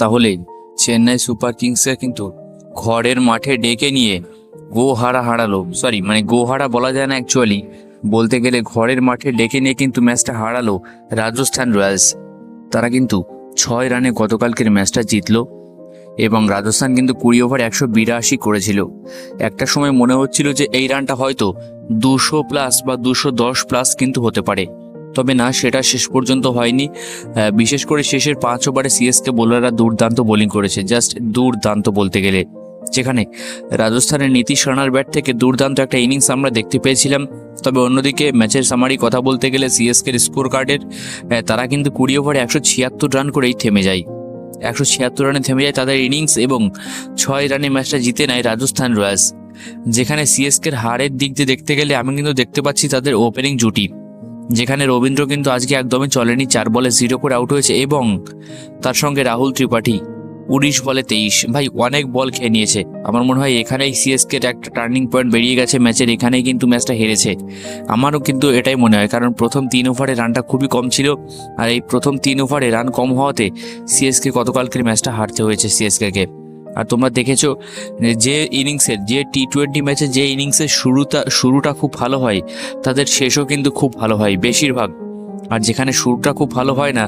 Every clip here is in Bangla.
তাহলে চেন্নাই সুপার কিংসকে কিন্তু ঘরের মাঠে ডেকে নিয়ে গোহারা বলা যায় না, অ্যাকচুয়ালি বলতে গেলে ঘরের মাঠে ডেকে নিয়ে কিন্তু ম্যাচটা হারালো রাজস্থান রয়্যালস। তারা কিন্তু 6 রানে গতকালকের ম্যাচটা জিতলো এবং রাজস্থান কিন্তু 20 ওভার 182 করেছিল। একটা সময় মনে হচ্ছিল যে এই রানটা হয়তো 200 প্লাস বা 210 প্লাস কিন্তু হতে পারে, তবে না, সেটা শেষ পর্যন্ত হয়নি। বিশেষ করে শেষের 5 ওভারে সিএসকে বোলাররা দুর্দান্ত বোলিং করেছে, জাস্ট দুর্দান্ত বলতে গেলে, যেখানে রাজস্থানের নীতিশ রানার ব্যাট থেকে দুর্দান্ত একটা ইনিংস আমরা দেখতে পেয়েছিলাম। তবে অন্যদিকে ম্যাচের সামারি কথা বলতে গেলে সিএসকের স্কোর কার্ডের তারা কিন্তু 20 ওভারে 176 রান করেই থেমে যায়। 176 রানে থেমে যায় তাদের ইনিংস এবং 6 রানে ম্যাচটা জিতে নেয় রাজস্থান রয়্যালস। যেখানে সিএসকের হারের দিক দিয়ে দেখতে গেলে আমি কিন্তু দেখতে পাচ্ছি তাদের ওপেনিং জুটি, যেখানে রবীন্দ্র কিন্তু আজকে একদমই চলেনি, 4 বলে 0 করে আউট হয়েছে এবং তার সঙ্গে রাহুল ত্রিপাঠী 19 বলে 23। ভাই, অনেক বল খেয়ে নিয়েছে। আমার মনে হয় এখানেই সিএসকের একটা টার্নিং পয়েন্ট বেরিয়ে গেছে ম্যাচের, এখানেই কিন্তু ম্যাচটা হেরেছে। আমারও কিন্তু এটাই মনে হয়, কারণ প্রথম 3 ওভারে রানটা খুবই কম ছিল, আর এই প্রথম 3 ওভারে রান কম হওয়াতে সিএসকে গতকালকের ম্যাচটা হারতে হয়েছে সিএসকে। আর তোমরা দেখেছো যে ইনিংসের, যে টি20 ম্যাচে যে ইনিংসের শুরুটা খুব ভালো হয়, তাদের শেষও কিন্তু খুব ভালো হয় বেশিরভাগ। আর যেখানে শুরুটা খুব ভালো হয় না,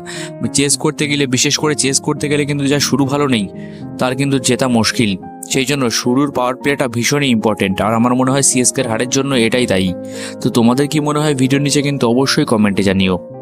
বিশেষ করে চেস করতে গেলে কিন্তু যা শুরু ভালো নেই তার কিন্তু জেতা মুশকিল। সেই জন্য শুরুর পাওয়ার প্লেটা ভীষণই ইম্পর্টেন্ট, আর আমার মনে হয় সিএসকের হারের জন্য এটাই দায়ী। তো তোমাদের কি মনে হয় ভিডিওর নিচে কিন্তু অবশ্যই কমেন্টে জানিও।